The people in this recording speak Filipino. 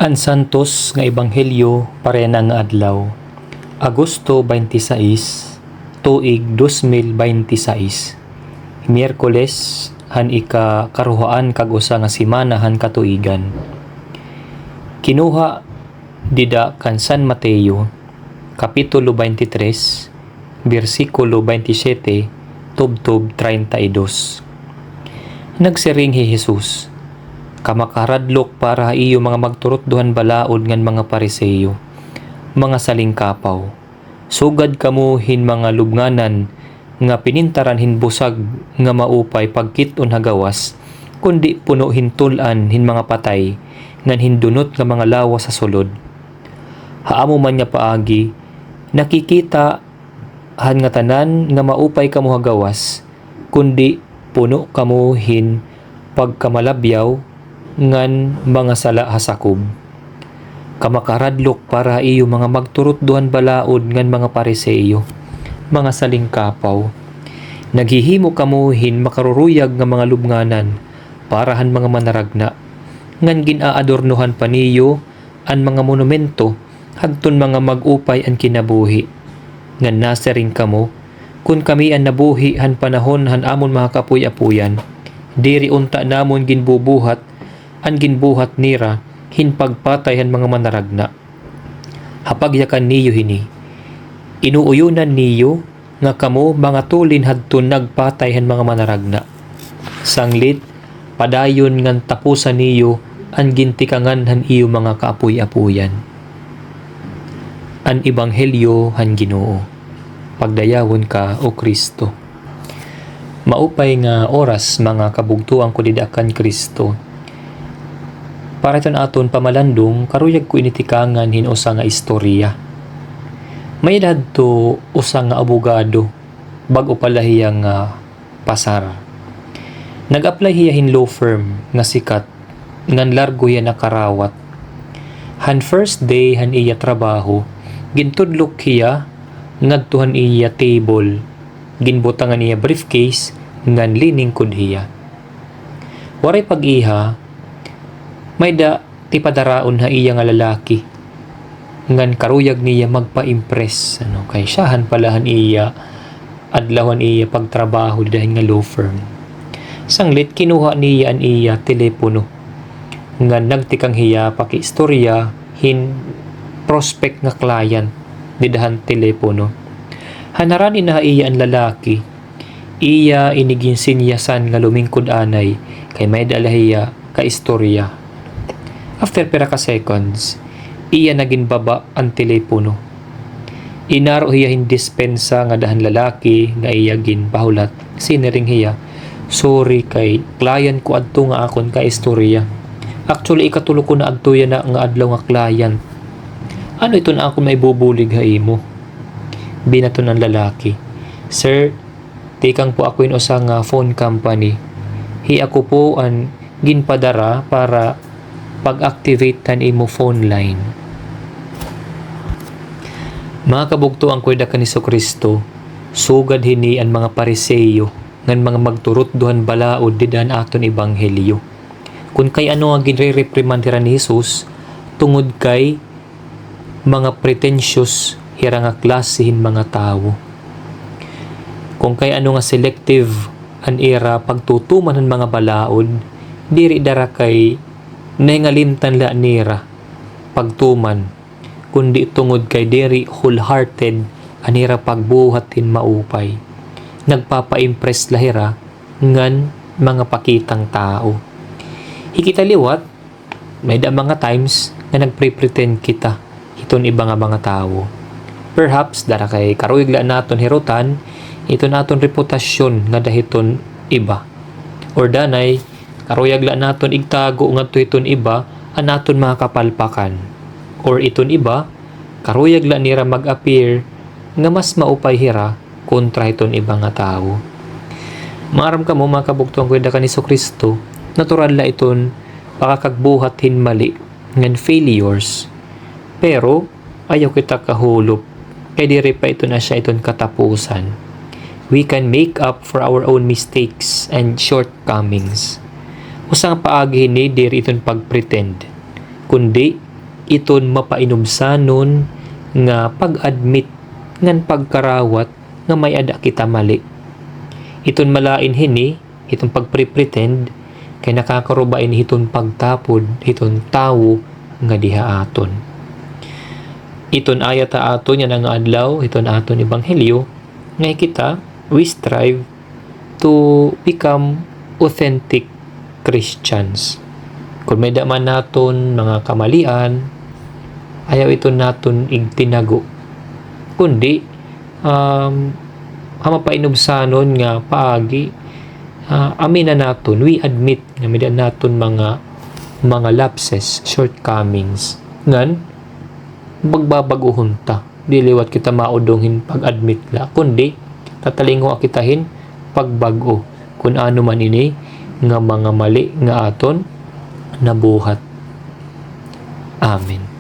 An Santos nga Ebanghelyo parena nga adlaw. Agosto 26, tuig 2026. Miyerkules han ika karuhaan kag usa nga semana han katuigan. Kinuha dida kan San Mateo kapitulo 23, bersikulo 27 tubtob 32. Nagsiring hi Jesus, kamakaradlok para iyo mga magturot duhan balaod ngan mga Pariseyo, mga salingkapaw. Sugad kamuhin mga lubnganan nga pinintaran hinbusag nga maupay pagkit-on hagawas, kundi puno hintulan hin mga patay ngan hindunot nga mga lawas sa sulod. Haamo man nga paagi, nakikita han nga tanan nga maupay kamo hagawas, kundi puno kamuhin pagkamalabyaw ngan mga sala hasakob. Kamakaradlok para iyo mga magturot duhan balaod ngan mga Pariseyo, mga salingkapaw. Naghihimo kamuhin makaruruyag nga mga lubnganan parahan mga manaragna, ngan ginaadornohan pa niyo an mga monumento hagton mga mag-upay an kinabuhi. Ngan nasaring kamo, kun kami an nabuhi han panahon han amon mga kapuy-apuyan, diri unta namon ginbubuhat an ginbuhat nira hinpagpatay han mga manaragna. Hapagyakan niyo hini, inuuyunan niyo nga kamo mga tulin hadton nagpatay han mga manaragna. Sanglit padayon ngan tapusan niyo an gintikangan han iyo mga kaapuy-apuyan. An Ebanghelyo han Ginoo. Pagdayawon ka o Kristo. Maupay nga oras mga kabugtuan ko didakan Kristo. Para iton aton pamalandong karuyag ko initikangan hin usa nga istorya. May dadto usa nga abogado bag-o pala hiya nga pasar. Nag-apply hiya hin law firm nga sikat ngan largo hiya nakarawat. Han first day han iya trabaho, gintudlok hiya ngadtuhan iya table, ginbutangan niya briefcase ngan liningkod hiya. Waray pag-iha, may da tipadaraon ha iya nga lalaki ngan karuyag niya magpa-impress kay siyahan palahan iya adlawan iya pagtrabaho dahil nga law firm. Sanglit kinuha niya an iya telepono ngan nagtikang hiya pakiistorya hin prospect nga client didahan telepono. Hanarani na iya ang lalaki, iya inigin sinyasan nga lumingkod anay kay may dalahiya ka istorya. After pera ka seconds, iya naging baba ang telepono. Inaro hiya hindispensa nga dahan lalaki nga iya ginpahulat. Sinering hiya, sorry kay client ko adto nga akon ka istorya. Actually ikatulo ko na adto yan na nga adlaw nga client. Ano ito na ako may bubulig ha imo? Binato ng lalaki, sir, tikang po ako in usa nga phone company. Hi ako po ang ginpadara para pag-activate tan imo phone line. Mga kabugtuan ko dakan ni Kristo, sugad hini ang mga Pariseyo ngan mga magturot duhan balaod didan aton Ebanghelyo. Kun kay ano nga ginre-reprimandira ni Jesus tungod kay mga pretentious hira nga klasihin mga tawo. Kung kay ano nga selective an era pagtutuman ng mga balaod, diri dara kay nengalimtan la nira pagtuman, kundi tungod kay diri wholehearted anira pagbuhatin maupay. Nagpapa-impress lahira ngan mga pakitang tao. Hikita liwat, may da mga times na nagpre-pretend kita iton iba nga mga tao. Perhaps dara kay karuyag la naton hirutan ito naton reputasyon nga dahiton iba. Or danay karuyag la naton igtago ngadto iton iba an naton mga kapalpakan. Or iton iba karuyag la nira mag-appear nga mas maupay hira kontra iton iba nga tao. Maaram kamo mga kabugtuan ko dakan ni Kristo, natural la iton pakakagbuhat hinmali ngan failures. Pero ayaw kita kahulop kay diri pa ito na siya iton katapusan. We can make up for our own mistakes and shortcomings. Usang paagi ni diri iton pagpretend, kundi iton mapainumsanon nga pag-admit ngan pagkarawat nga may ada kita mali. Iton malain hini, iton pagpre-pretend kay nakakarubain iton pagtapod, iton tawo nga diha aton. Iton ayat aton yan ang adlaw, iton aton ebanghelyo nga kita we strive to become authentic Christians. Kung may daman naton mga kamalian, ayaw iton naton igtinago, kundi mapainubsanon nga paagi amina naton, we admit nga medan naton mga lapses, shortcomings, ngan magbabaguhon ta. Diliwat kita maudonghin pag-admit la, kundi tatalingo akitahin pagbago kung ano man ini nga mga mali nga aton nabuhat. Amen.